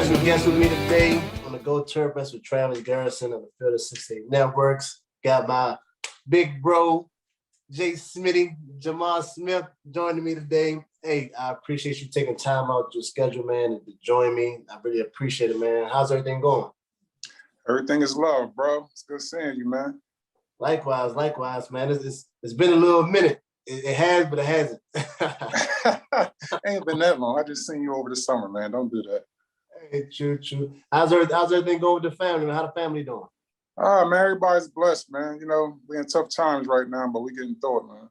special guest with me today on the Go Terps with Travis Garrison of the Field of 68 Networks. Got my big bro, Jay Smitty, Jamar Smith joining me today. Hey, I appreciate you taking time out of your schedule, man, and to join me. I really appreciate it, man. How's everything going? Everything is love, bro. It's good seeing you, man. Likewise, man. It's been a little minute. It has, but it hasn't. Ain't been that long. I just seen you over the summer, man. Don't do that. Hey, true. How's everything going with the family? How the family doing? Man, everybody's blessed, man. You know, we're in tough times right now, but we getting through it, man.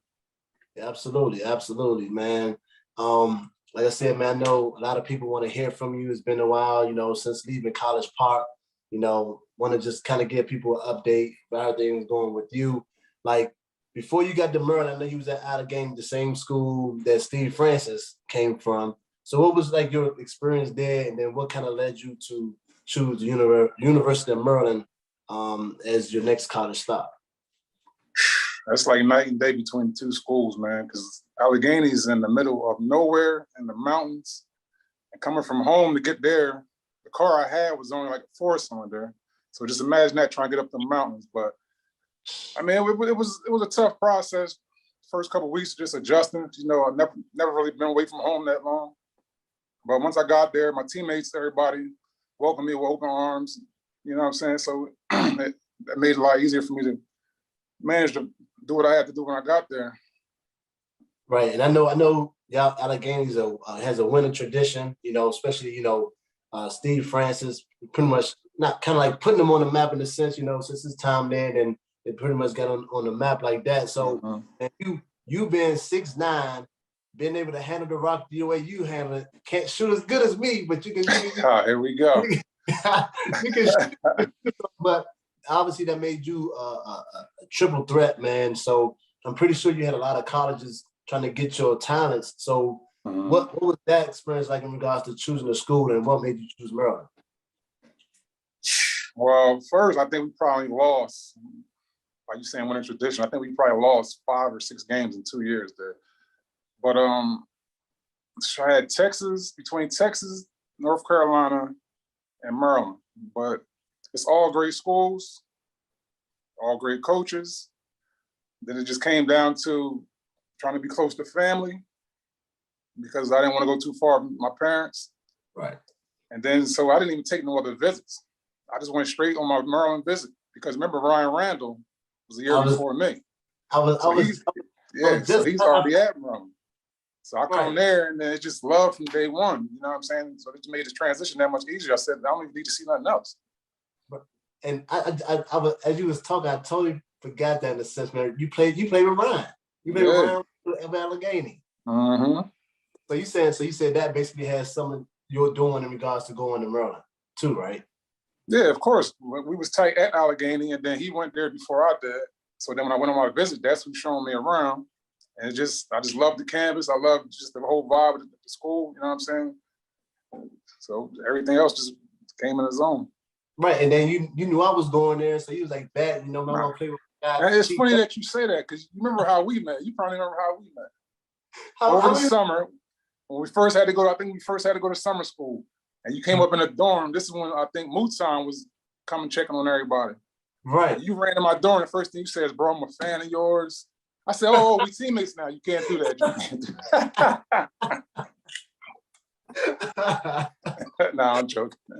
Yeah, absolutely, man. Like I said, man, I know a lot of people want to hear from you. It's been a while, since leaving College Park. Want to just kind of give people an update about how things going with you. Like, before you got to Maryland, I know you was at Allegheny, the same school that Steve Francis came from. So what was like your experience there, and then what kind of led you to choose the University of Maryland as your next college stop? That's like night and day between the two schools, man, because Allegheny's in the middle of nowhere in the mountains. And coming from home to get there, the car I had was only like a four-cylinder. So just imagine that, trying to get up the mountains. But I mean, it was a tough process. First couple of weeks just adjusting. I never really been away from home that long. But once I got there, my teammates, everybody welcomed me with open arms. You know what I'm saying? So that made it a lot easier for me to manage to do what I had to do when I got there. Right, and I know y'all Allegheny has a winning tradition. Especially Steve Francis, pretty much not kind of like putting them on the map in a sense. Since his time there, then they pretty much got on the map like that. So, and you being 6'9", being able to handle the rock the way you handle it, can't shoot as good as me, but you can. Here we go. You can shoot, but obviously that made you a triple threat, man. So I'm pretty sure you had a lot of colleges trying to get your talents. So what was that experience like in regards to choosing a school, and what made you choose Maryland? Well, first, I think we probably lost, like you saying, winning tradition. I think we probably lost 5 or 6 games in 2 years there. But so I had between Texas, North Carolina, and Maryland. But it's all great schools, all great coaches. Then it just came down to trying to be close to family because I didn't want to go too far from my parents. Right. And then, so I didn't even take no other visits. I just went straight on my Maryland visit because remember Ryan Randall was the year before me. So he's already at Maryland. So I come there and then it's just love from day one. You know what I'm saying? So it just made the transition that much easier. I said, I don't even need to see nothing else. And I as you was talking, I totally forgot that in a sense, man. You played with Ryan. You played with Ryan of Allegheny. Mm-hmm. So you said that basically has something you're doing in regards to going to Maryland too, right? Yeah, of course. We was tight at Allegheny, and then he went there before I did. So then when I went on my visit, that's who showed me around. And I just loved the campus. I loved just the whole vibe of the school, you know what I'm saying? So everything else just came in its own. Right, and then you knew I was going there, so you was like, "Bad, I'm gonna play with guys." It's funny that you say that because you remember how we met. You probably remember how we met. Over the summer, when we first had to go, I think we first had to go to summer school, and you came up in the dorm. This is when I think Mutan was coming checking on everybody. Right. And you ran to my door, and the first thing you said is, "Bro, I'm a fan of yours." I said, "Oh, we teammates now. You can't do that. You can't do that." Nah, I'm joking, man.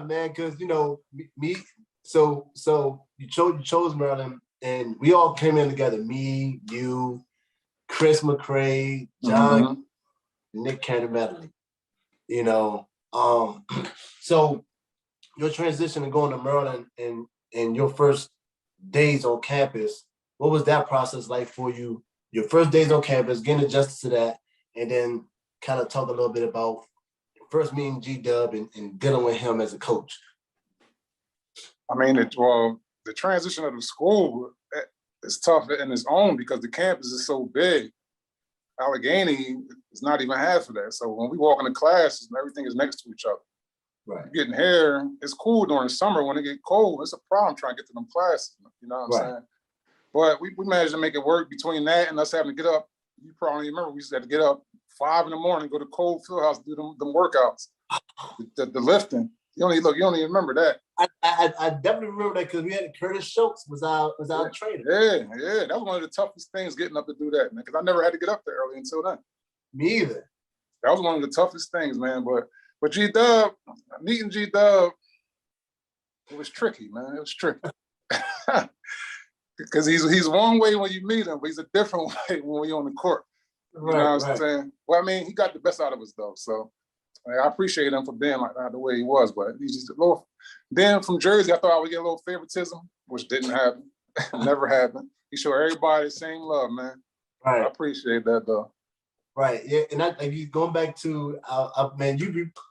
Man, because me. So you chose Maryland, and we all came in together. Me, you, Chris McCray, John, Nick Canterbury. So your transition and going to Maryland and your first days on campus, what was that process like for you? Your first days on campus, getting adjusted to that, and then kind of talk a little bit about first meeting G-Dub and dealing with him as a coach. I mean, the transition of the school is tough in its own because the campus is so big. Allegheny is not even half of that. So when we walk into classes, everything is next to each other. Right. Getting here, it's cool during the summer. When it get cold, it's a problem trying to get to them classes. You know what I'm saying? But we managed to make it work between that and us having to get up you probably remember we used to have to get up 5 a.m, go to cold field house, do them workouts, the lifting. You don't even remember that. I definitely remember that because we had Curtis Schultz was our trainer. Yeah. That was one of the toughest things, getting up to do that, man. Because I never had to get up there early until then. Me either. That was one of the toughest things, man. But G-Dub, meeting G-Dub, it was tricky, man. It was tricky. Because he's one way when you meet him, but he's a different way when you're on the court. You know what I'm saying? Well, I mean, he got the best out of us, though. So I appreciate him for being like that the way he was. But he's just a little. Then from Jersey, I thought I would get a little favoritism, which didn't happen. Never happened. He showed everybody the same love, man. Right. I appreciate that, though. Right. Yeah. And you going back to man,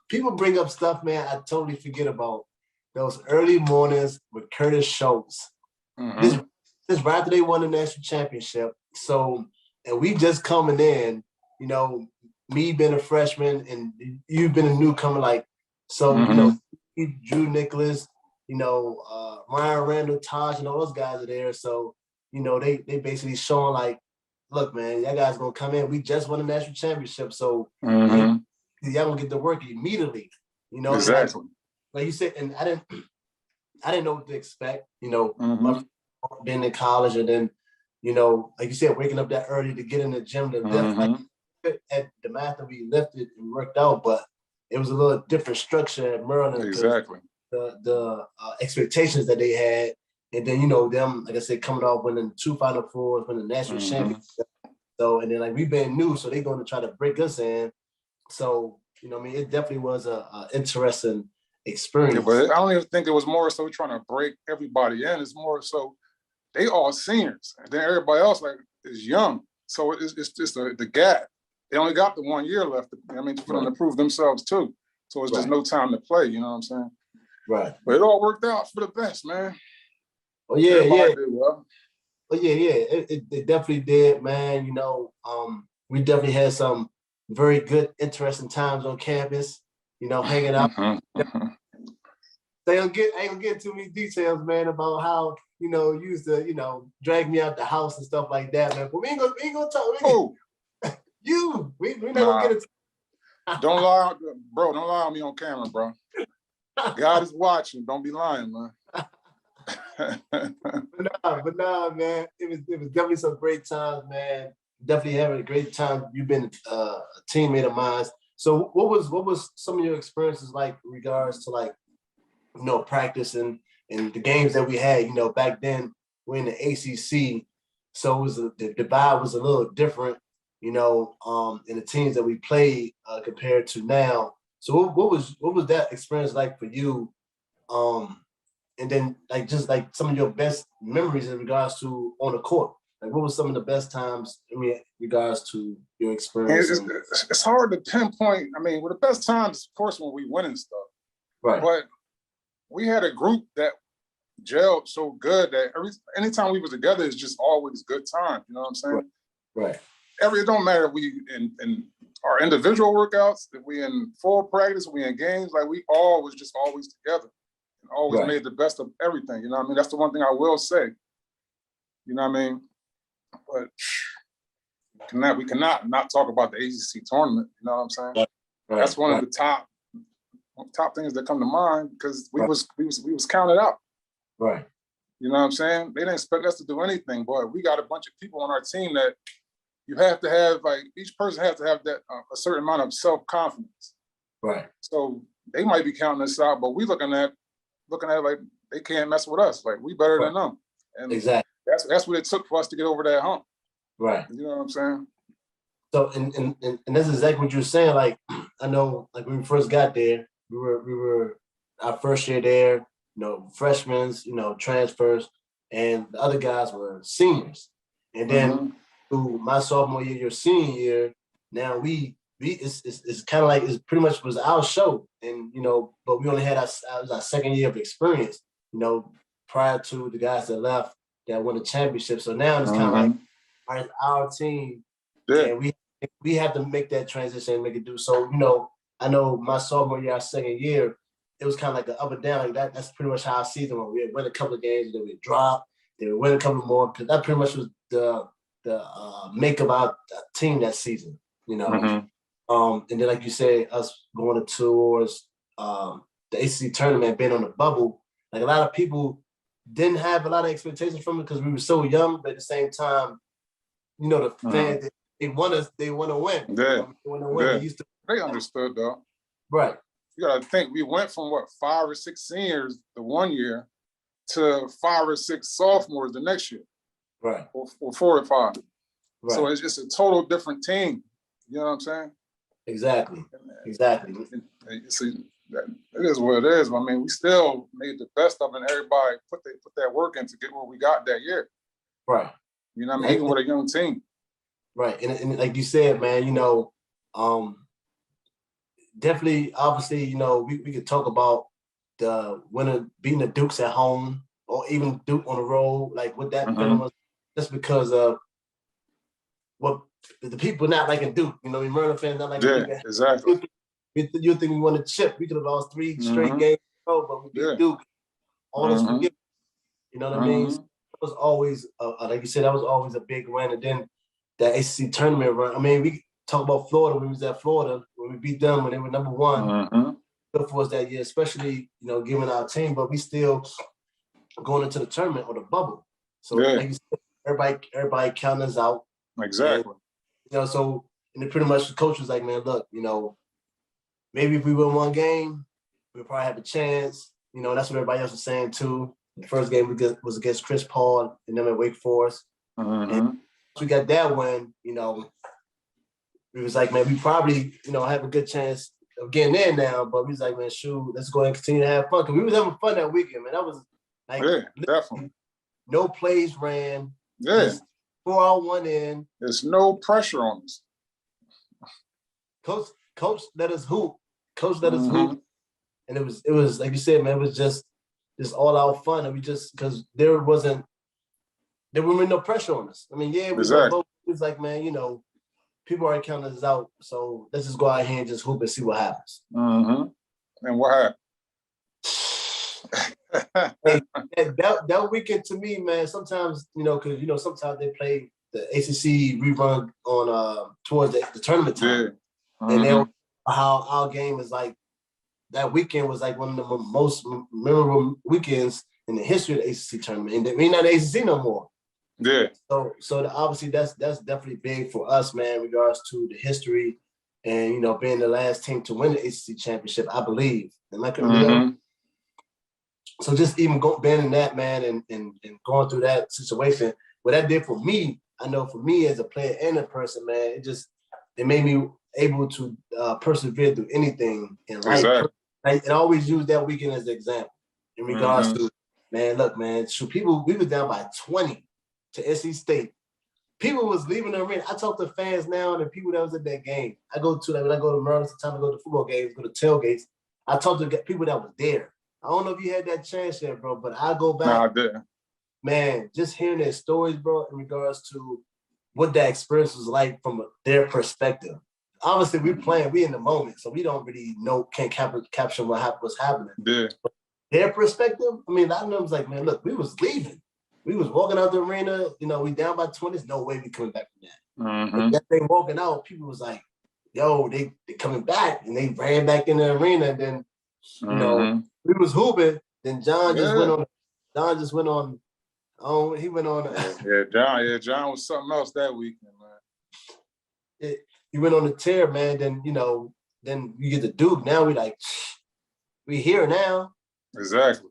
people bring up stuff, man. I totally forget about those early mornings with Curtis Schultz. Mm-hmm. This right after they won the national championship. So, and we just coming in, you know, me being a freshman and you've been a newcomer, like, so, you know, Drew Nicholas, you know, Ryan Randall, Taj, and all those guys are there. So, you know, they basically showing like, look, man, that guy's gonna come in. We just won the national championship, so y'all gonna get to work immediately. You know, exactly. Like you said, and I didn't know what to expect. You know, being in college, and then, you know, like you said, waking up that early to get in the gym to lift. Like, at the math that we lifted and worked out, but it was a little different structure at Maryland. Exactly. The expectations that they had. And then, you know, them, like I said, coming off winning 2 Final Fours, winning the national championship. So, and then, like, we've been new, so they're going to try to break us in. So, you know, I mean, it definitely was a interesting experience. Yeah, but I don't even think it was more so trying to break everybody in. It's more so they all seniors, and then everybody else, like, is young. So it's just the gap. They only got the 1 year left. I mean, for them to prove themselves, too. So it's just no time to play, you know what I'm saying? Right. But it all worked out for the best, man. Oh yeah, yeah. Well. Oh yeah, yeah. It definitely did, man. You know, we definitely had some very good, interesting times on campus. You know, hanging out. I ain't gonna get too many details, man, about how, you know, you used to, you know, drag me out the house and stuff like that, man. But we ain't gonna talk. We're not gonna get it. Don't lie, bro. Don't lie on me on camera, bro. God is watching. Don't be lying, man. but nah, man. It was definitely some great times, man. Definitely having a great time. You've been a teammate of mine. So what was some of your experiences like in regards to, like, you know, practicing and the games that we had? You know, back then we're in the ACC, so it was the vibe was a little different, you know, in the teams that we played compared to now. So what was that experience like for you? And then, like, just like some of your best memories in regards to on the court. Like, what was some of the best times in regards to your experience? It's hard to pinpoint. I mean, the best times, of course, when we win and stuff. Right. But we had a group that gelled so good that anytime we was together, it's just always good time. You know what I'm saying? Right. It don't matter if we in our individual workouts, if we in full practice, we in games, like, we all was just always together. Always made the best of everything, you know what I mean? That's the one thing I will say. You know what I mean? But we cannot not talk about the ACC tournament, you know what I'm saying? Right. That's one of the top things that come to mind, because we was counted out. Right. You know what I'm saying? They didn't expect us to do anything, but we got a bunch of people on our team that you have to have, like, each person has to have that a certain amount of self-confidence. Right. So they might be counting us out, but we looking at it like they can't mess with us. Like, we better than them. And exactly. That's what it took for us to get over that hump. Right. You know what I'm saying? So and that's exactly what you're saying. Like, I know, like, when we first got there, we were our first year there, you know, freshmen, you know, transfers, and the other guys were seniors. And then through my sophomore year, your senior year, now it's kind of like it's pretty much was our show, and, you know, but we only had our second year of experience, you know, prior to the guys that left that won the championship. So now it's kind of like, all right, our team, and we have to make that transition and make it do. So, you know, I know my sophomore year, our second year, it was kind of like an up and down. Like that. That's pretty much how our season went. We had win a couple of games, and then we drop, then we win a couple more, because that pretty much was make of our team that season, you know. And then, like you said, us going towards the ACC tournament, being on the bubble, like a lot of people didn't have a lot of expectations from it because we were so young, but at the same time, you know, the fans, they want to win. Yeah. They want to win. They understood, though. Right. You got to think, we went from, 5 or 6 seniors the one year to 5 or 6 sophomores the next year. Right. Or 4 or 5. Right. So it's just a total different team. You know what I'm saying? Exactly. See, it is what it is. I mean, we still made the best of it, and everybody put that work in to get what we got that year. Right. You know what I mean? Even with a young team. Right. And like you said, man, you know, definitely, obviously, you know, we could talk about the winner beating the Dukes at home or even Duke on the road, like what that feeling was, just because of what the people not liking Duke. You know, Maryland fans not liking Duke. Exactly. You think we won a chip? We could have lost 3 straight games, but we beat Duke. All this forgiveness. You know what I mean? So it was always, like you said, that was always a big win. And then that ACC tournament run. I mean, we talk about Florida when we was at Florida, when we beat them when they were number 1. Good for us that year, especially, you know, given our team, but we still going into the tournament or the bubble. So like you said, everybody counting us out. Exactly. And, you know, so and then pretty much the coach was like, man, look, you know, maybe if we win 1 game, we'll probably have a chance. You know, that's what everybody else was saying too. The first game was against Chris Paul and them at Wake Forest. And once we got that win, you know, we was like, man, we probably, you know, have a good chance of getting in now. But we was like, man, shoot, let's go ahead and continue to have fun. Because we was having fun that weekend, man. That was like, definitely. No plays ran. Yeah. 4 out, 1 in. There's no pressure on us. Coach let us hoop. And it was like you said, man, it was just all out fun. And we just, because there wasn't no pressure on us. I mean, yeah, it was like, man, you know, people already counting us out. So let's just go out here and just hoop and see what happens. And what happened? Hey, that weekend to me, man, sometimes, you know, because, you know, sometimes they play the ACC rerun on towards the tournament time. And then how our game is like, that weekend was like one of the most memorable weekends in the history of the ACC tournament. And we're not the ACC no more. Yeah. So obviously that's definitely big for us, man, in regards to the history and, you know, being the last team to win the ACC championship, I believe. So just even being in that, man, and going through that situation, what that did for me, I know for me as a player and a person, man, it made me able to persevere through anything in life. Exactly. And always use that weekend as an example in regards to, man, look, man, we was down by 20 to NC State. People was leaving the arena. I talk to fans now and the people that was at that game. I go to, like, when I go to Maryland, sometimes I go to football games, go to tailgates. I talk to people that was there. I don't know if you had that chance yet, bro, but I go back. No, I didn't. Man, just hearing their stories, bro, in regards to what that experience was like from their perspective. Obviously, we in the moment, so we don't really can't capture what's happening. Yeah. But their perspective, I mean, a lot of them was like, man, look, we was leaving. We was walking out the arena, you know, we down by 20. There's no way we coming back from that. But that they walking out, people was like, yo, they coming back. And they ran back in the arena. And then, you know, we was hooping. Then John just went on. He went on. John was something else that weekend, man. He went on the tear, man. Then, you know, then you get the Duke. Now we here now. Exactly.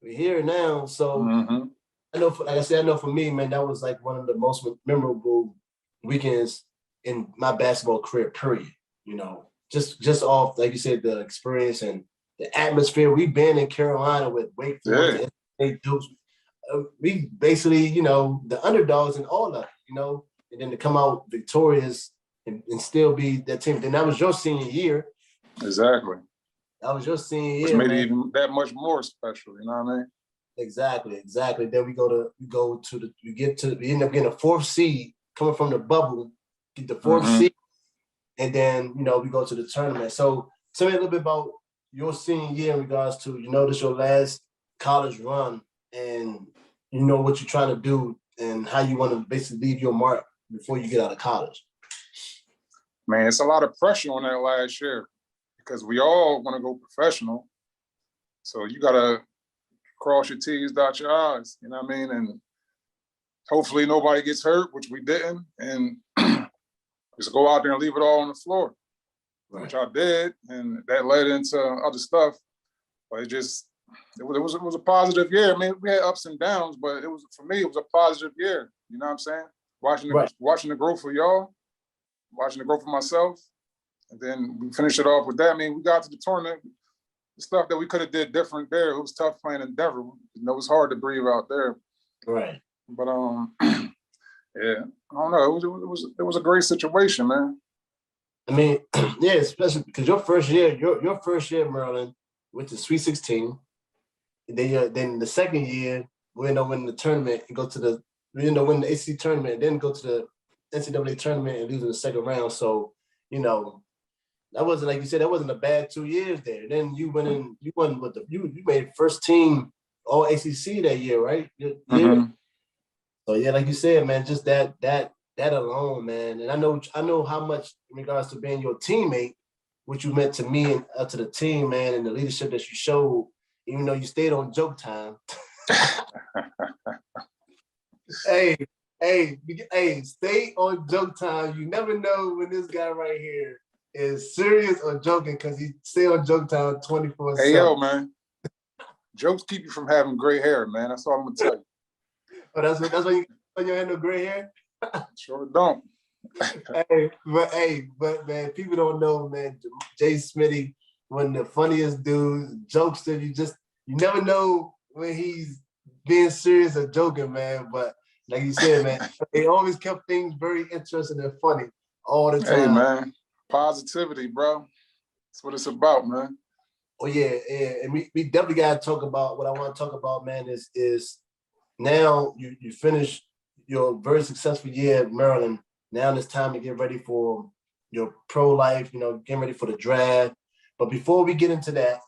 We here now. So I know, like I said, for me, man, that was like one of the most memorable weekends in my basketball career, period. You know, just off, like you said, the experience and the atmosphere. We've been in Carolina with Wake Forest, Dukes. We basically, you know, the underdogs and all of it, you know, and then to come out victorious and still be that team. Then that was your senior year. Exactly. That was your senior year. Which made it even that much more special, you know what I mean? Exactly. Then we end up getting a 4th seed coming from the bubble, get the 4th seed, and then, you know, we go to the tournament. So tell me a little bit about your senior year in regards to, you know, this your last college run and you know what you're trying to do and how you want to basically leave your mark before you get out of college? Man, it's a lot of pressure on that last year because we all want to go professional. So you got to cross your T's, dot your I's, you know what I mean? And hopefully nobody gets hurt, which we didn't, and just go out there and leave it all on the floor, which I did, and that led into other stuff. But it was a positive year. I mean, we had ups and downs, but for me, it was a positive year. You know what I'm saying? Watching the growth for y'all, watching the growth for myself, and then we finished it off with that. I mean, we got to the tournament. The stuff that we could have did different there. It was tough playing in Denver. You know, it was hard to breathe out there. Right. But yeah, I don't know. It was a great situation, man. I mean, yeah, especially because your first year, Maryland, went to Sweet 16. And then the second year, we end up winning the tournament and we end up winning the ACC tournament and then go to the NCAA tournament and lose in the second round. So, you know, that wasn't, like you said, that wasn't a bad 2 years there. Then you made first team all ACC that year, right? Mm-hmm. So yeah, like you said, man, just that alone, man. And I know how much in regards to being your teammate, what you meant to me and to the team, man, and the leadership that you showed, even though you stayed on joke time. Hey, stay on joke time. You never know when this guy right here is serious or joking because he stay on joke time 24/7. Hey, yo, man. Jokes keep you from having gray hair, man. That's all I'm going to tell you. Oh, that's why you had no gray hair? Sure don't. but man, people don't know, man. Jay Smitty, one of the funniest dudes, jokester. You never know when he's being serious or joking, man. But like you said, man, they always kept things very interesting and funny all the time. Hey, man, positivity, bro. That's what it's about, man. Oh yeah, and we definitely got to talk about what I want to talk about, man. Is now you finish your very successful year at Maryland. Now it's time to get ready for your pro life, getting ready for the draft. But before we get into that,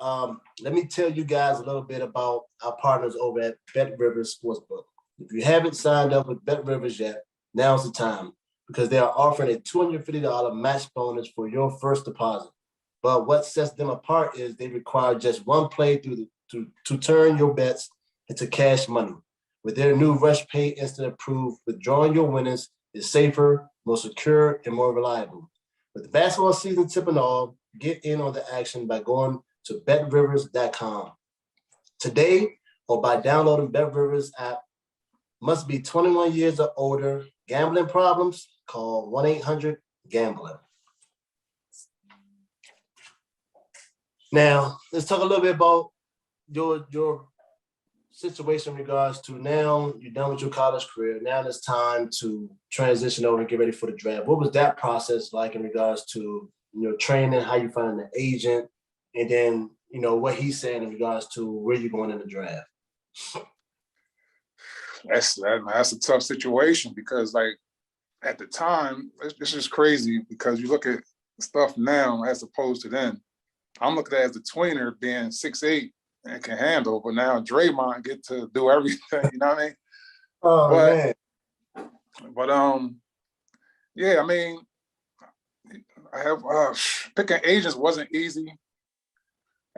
let me tell you guys a little bit about our partners over at BetRivers Sportsbook. If you haven't signed up with BetRivers yet, now's the time because they are offering a $250 match bonus for your first deposit. But what sets them apart is they require just one play to turn your bets into cash money. With their new Rush Pay Instant Approved, withdrawing your winnings is safer, more secure, and more reliable. With the basketball season tipping off, get in on the action by going to BetRivers.com today or by downloading BetRivers app. Must be 21 years or older. Gambling problems? Call 1-800-GAMBLER. Now, let's talk a little bit about your situation in regards to now you're done with your college career. Now it's time to transition over and get ready for the draft. What was that process like in regards to training, how you find an agent, and then what he's saying in regards to where you're going in the draft? That's a tough situation because like at the time, it's just crazy because you look at stuff now as opposed to then. I'm looking at it as a tweener being 6'8" and can handle, but now Draymond get to do everything, you know what I mean? Oh, man. But yeah, I mean, I have picking agents wasn't easy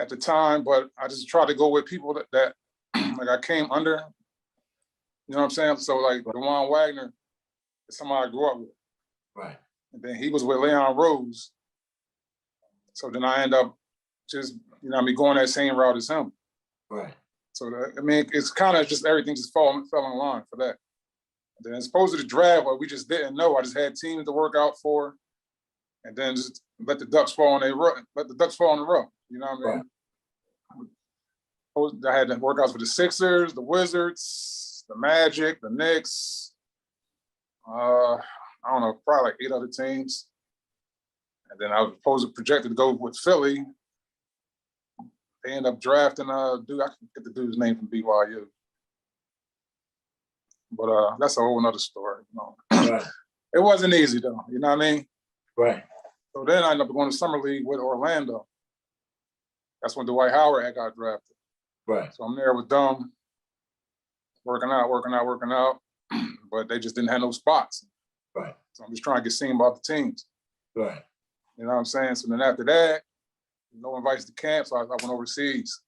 at the time, but I just tried to go with people that like I came under. You know what I'm saying? So like DeJuan Wagner is somebody I grew up with. Right. And then he was with Leon Rose. So then I end up just, going that same route as him. Right. So, it's kind of just everything just fell in line for that. And then as opposed to the draft, we just didn't know. I just had teams to work out for, and then just let the ducks fall in the rough. You know what I mean? Right. I had workouts for the Sixers, the Wizards, the Magic, the Knicks. I don't know, probably like 8 other teams. And then I was projected to go with Philly. They end up drafting I can get the dude's name from BYU. But that's a whole nother story. Right. It wasn't easy though, you know what I mean? Right. So then I ended up going to Summer League with Orlando. That's when Dwight Howard had got drafted. Right. So I'm there with them. working out, but they just didn't have no spots. Right. So I'm just trying to get seen by the teams. Right. You know what I'm saying? So then after that, no invites to camp, so I went overseas.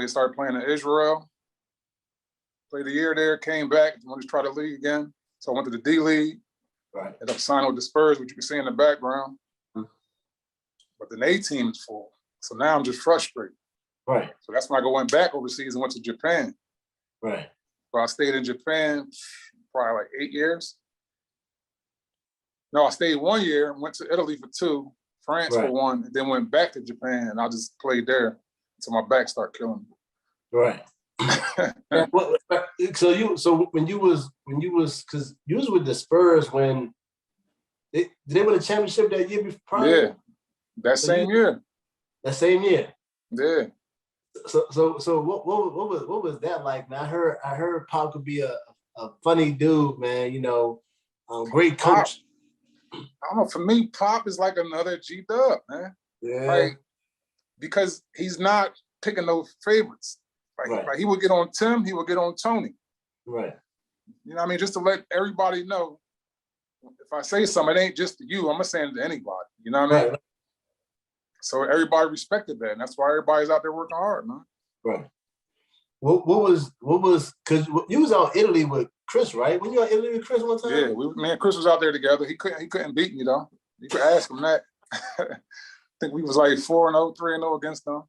Started playing in Israel. Played a year there, came back, wanted to try the league again. So I went to the D League. Right. Ended up signing with the Spurs, which you can see in the background. Mm-hmm. But the A team is full. So now I'm just frustrated. Right. So that's when I went back overseas and went to Japan. Right. So I stayed in Japan probably like 8 years. No, I stayed 1 year, went to Italy for 2, France for 1, and then went back to Japan, and I just played there until my back started killing me. Right. So when you was because you was with the Spurs when did they win the championship that year before? Yeah, that same year. That same year. Yeah. So what was that like? Now I heard Pop could be a funny dude, man. You know, great coach. Pop, I don't know. For me, Pop is like another G-Dub, man. Yeah. Like, because he's not picking those favorites. Like he would get on Tim, he would get on Tony. Right. You know what I mean? Just to let everybody know, if I say something, it ain't just to you. I'm not saying it to anybody. You know what I mean? Right. So everybody respected that, and that's why everybody's out there working hard, man. Right. What was because you was out Italy with Chris, right? When you out Italy with Chris one time? Yeah, me and Chris was out there together. He couldn't beat me though. You could ask him that. I think we was like 4-0, 3-0 against them.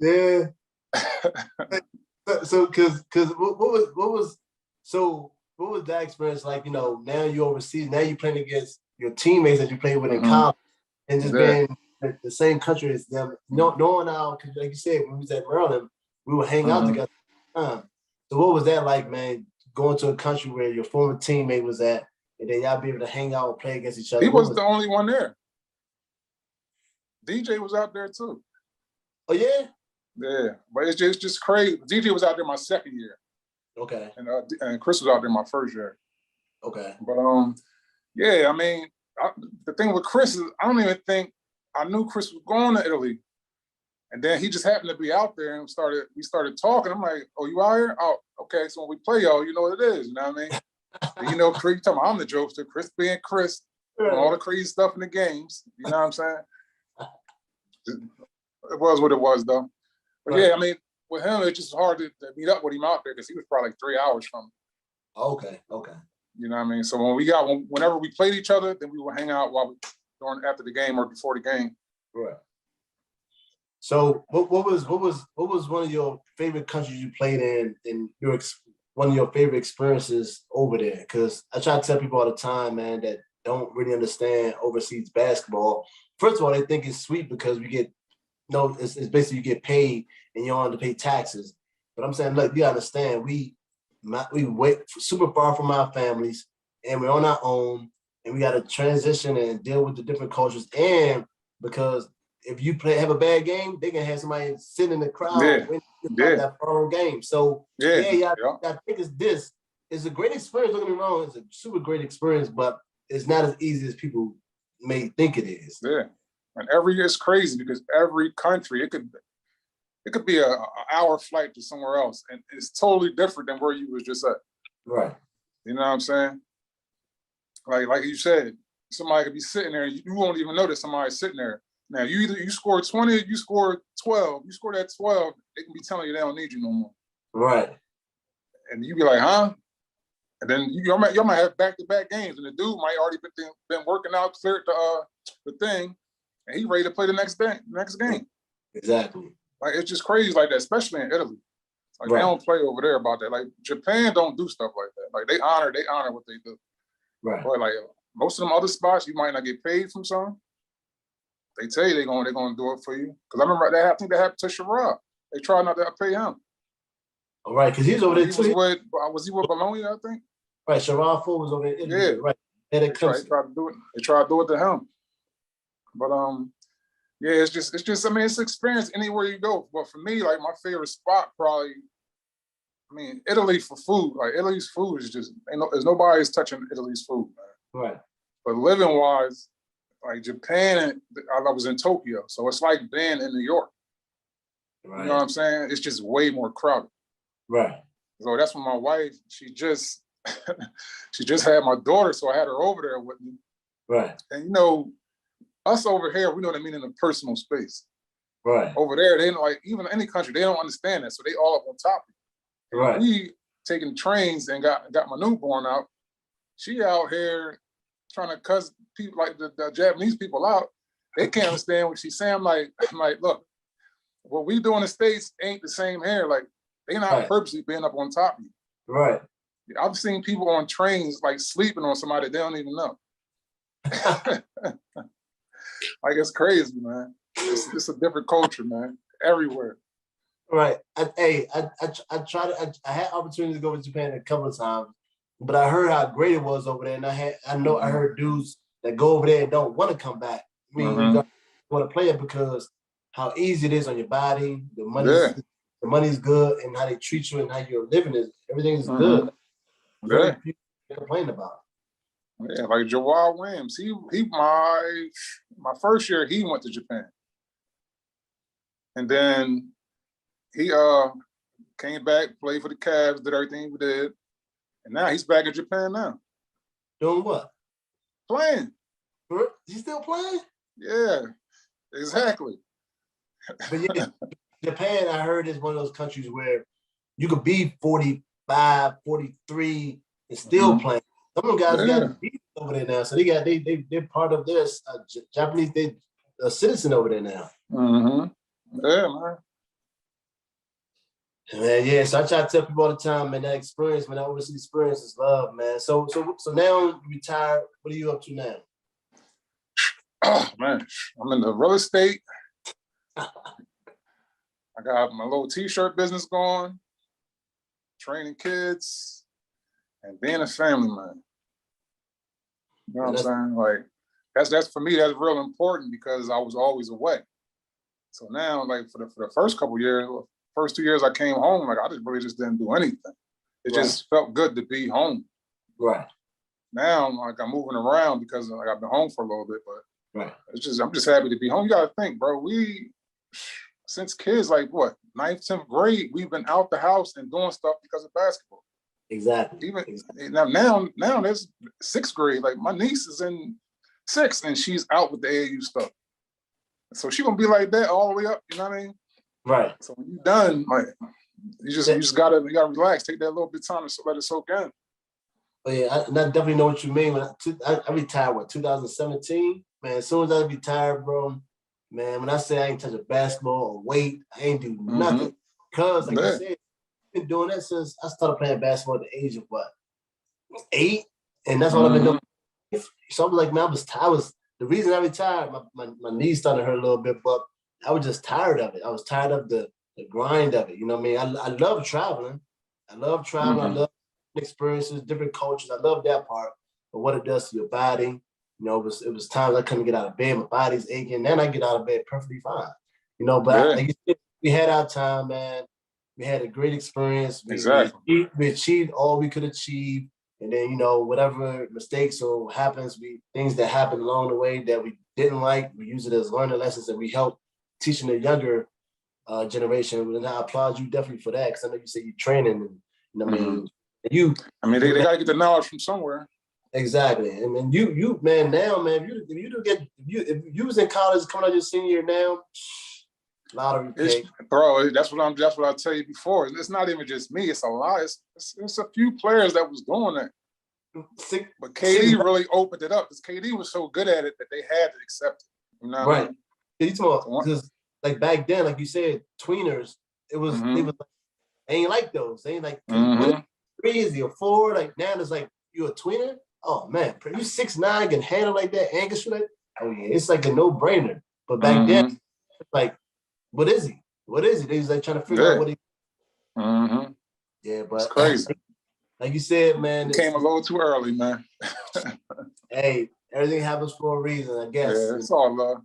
Yeah. So what was that experience like? You know, now you're overseas. Now you're playing against your teammates that you played with in college, and just being the same country as them. Knowing how, because like you said, when we was at Maryland, we would hang out together. So what was that like, man? Going to a country where your former teammate was at, and then y'all be able to hang out and play against each other. He was the only one there. DJ was out there too. Oh yeah. Yeah, but it's just crazy. DJ was out there my second year. Okay. And Chris was out there my first year. Okay. But yeah, I mean, the thing with Chris is I don't even think I knew Chris was going to Italy, and then he just happened to be out there, and we started talking. I'm like, oh, you out here? Oh, okay. So when we play y'all, you know what it is. You know what I mean? And you know, Chris, talking about I'm the jokester. Chris being Chris, doing all the crazy stuff in the games. You know what I'm saying? It was what it was, though. But yeah, I mean, with him, it's just hard to meet up with him out there because he was probably like 3 hours from me. Okay. You know what I mean? So whenever we played each other, then we would hang out after the game or before the game. Right. So what was one of your favorite countries you played in, and one of your favorite experiences over there? Because I try to tell people all the time, man, that don't really understand overseas basketball. First of all, they think it's sweet because it's basically you get paid and you don't have to pay taxes. But I'm saying, look, you understand, we wait super far from our families, and we're on our own, and we got to transition and deal with the different cultures. And because if you have a bad game, they can have somebody sitting in the crowd waiting for that following game. So I think it's a great experience. Don't get me wrong, it's a super great experience, but it's not as easy as people may think it is. Yeah. And every year it's crazy because every country, it could be an hour flight to somewhere else, and it's totally different than where you was just at. Right. You know what I'm saying? Like you said, somebody could be sitting there, and you won't even notice somebody's sitting there. Now you score 20, you score 12. You score that 12, they can be telling you they don't need you no more. Right. And you be like, huh? And then y'all might have back-to-back games, and the dude might already been working out, cleared the thing, and he ready to play the next game. Exactly. Like, it's just crazy like that, especially in Italy. Like, they don't play over there about that. Like, Japan don't do stuff like that. Like, they honor what they do. Right. But like most of them other spots, you might not get paid from some. They tell you they're gonna do it for you. Because I remember I think that happened to Sherrod. They tried not to pay him. All right, because he's over there too. Was he with Bologna, I think? Right, Sherrod Ford was over there. Yeah. Right. They tried to do it. They tried to do it to him. But yeah, it's just I mean, it's experience anywhere you go. But for me, like, my favorite spot probably, I mean, Italy for food. Like, Italy's food is just, there's nobody's touching Italy's food, man. Right. But living wise, like Japan, I was in Tokyo, so it's like being in New York. Right. You know what I'm saying? It's just way more crowded. Right. So that's when my wife, she just had my daughter, so I had her over there with me. Right. And you know, us over here, we know what I mean in a personal space. Right. Over there, they don't, like, even in any country, they don't understand that. So they all up on top of you. Right. We taking trains and got my newborn out. She out here trying to cuss people like the Japanese people out. They can't understand what she's saying. I'm like, look, what we do in the States ain't the same here. Like, they not purposely being up on top of you. Right. I've seen people on trains like sleeping on somebody they don't even know. Like, it's crazy, man. It's a different culture, man. Everywhere. Right. I had opportunity to go to Japan a couple of times, but I heard how great it was over there, and I heard dudes that go over there and don't want to come back. I mean, you want to play it because how easy it is on your body, the money's good, and how they treat you and how you're living everything is good. Very few complain about it. Yeah, like Jawar Williams. He my first year he went to Japan. And then he came back, played for the Cavs, did everything he did. And now he's back in Japan now. Doing what? Playing. He's still playing? Yeah, exactly. But yeah, Japan, I heard, is one of those countries where you could be 45, 43 and still playing. Some of them guys got beat over there now. So they're part of this Japanese, they're a citizen over there now. Yeah, man. Man, yeah. So I try to tell people all the time, man, that experience, man, that overseas experience is love, man. So now you retired. What are you up to now? Oh man, I'm in the real estate. I got my little t-shirt business going, training kids, and being a family man. You know what I'm saying? Like, that's for me, that's real important because I was always away. So now, like, for the first couple years, first 2 years I came home, like, I just didn't do anything. It just felt good to be home. Right. Now, like, I'm moving around because, like, I've been home for a little bit, but I'm just happy to be home. You got to think, bro, since kids, like, what, 9th, 10th grade, we've been out the house and doing stuff because of basketball. Exactly. Now there's 6th grade. Like, my niece is in 6th and she's out with the AAU stuff. So she gonna be like that all the way up, you know what I mean? Right. So when you're done, like, you just gotta relax, take that little bit of time to let it soak in. Oh yeah, I definitely know what you mean. When I retired, 2017? Man, as soon as I retired, bro, man, when I say I ain't touch a basketball or weight, I ain't do nothing. Because, like you said, I've been doing that since I started playing basketball at the age of, what, 8? And that's all I've been doing. So I'm like, man, I was the reason I retired, my knees started to hurt a little bit, but I was just tired of it. I was tired of the grind of it. You know what I mean? I love traveling. I love experiences, different cultures. I love that part. But what it does to your body, you know, it was times I couldn't get out of bed. My body's aching. Then I get out of bed perfectly fine. You know, but like you said, we had our time, man. We had a great experience. We achieved all we could achieve. And then, you know, whatever mistakes or things that happened along the way that we didn't like, we use it as learning lessons and we help teaching the younger generation. And I applaud you definitely for that because I know you said you're training. And, you know what I mean? They got to get the knowledge from somewhere. Exactly. And then you man, now, man, if you was in college coming out your senior year now, lottery pick. Bro, that's what I tell you before. It's not even just me. It's a lot. It's a few players that was doing that. But KD really opened it up because KD was so good at it that they had to accept it. You know what I mean? Because like back then, like you said, tweeners, they ain't like those. They ain't like 3 is or 4. Like now it's like you a tweener. Oh man, you 6'9" can handle like that and can shoot like. Oh yeah, it's like a no-brainer. But back then, it's like, what is he? What is it? They was like trying to figure out what he. Yeah, but it's crazy. Like you said, man, it came a little too early, man. Hey, everything happens for a reason, I guess. Yeah, it's all love.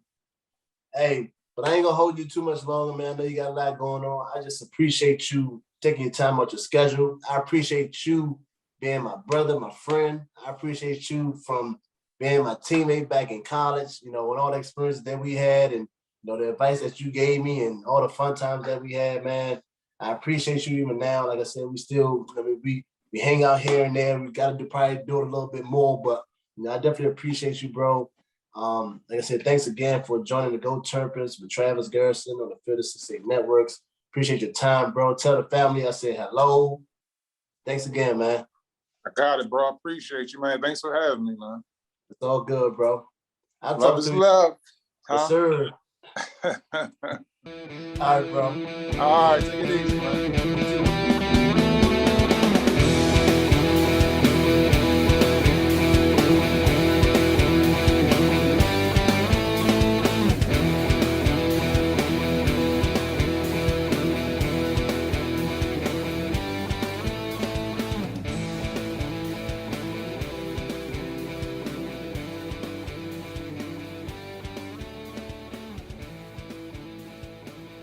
Hey, but I ain't gonna hold you too much longer, man. I know you got a lot going on. I just appreciate you taking your time out your schedule. I appreciate you being my brother, my friend. I appreciate you from being my teammate back in college, you know, and all the experiences that we had and, you know, the advice that you gave me and all the fun times that we had, man. I appreciate you even now. Like I said, we hang out here and there. We got to probably do it a little bit more, but I definitely appreciate you, bro. Like I said, thanks again for joining the Go Terps with Travis Garrison on the Field of 68 Networks. Appreciate your time, bro. Tell the family I said hello. Thanks again, man. I got it, bro. I appreciate you, man. Thanks for having me, man. It's all good, bro. Love is love. Yes, sir. All right, bro. All right, take it easy, man.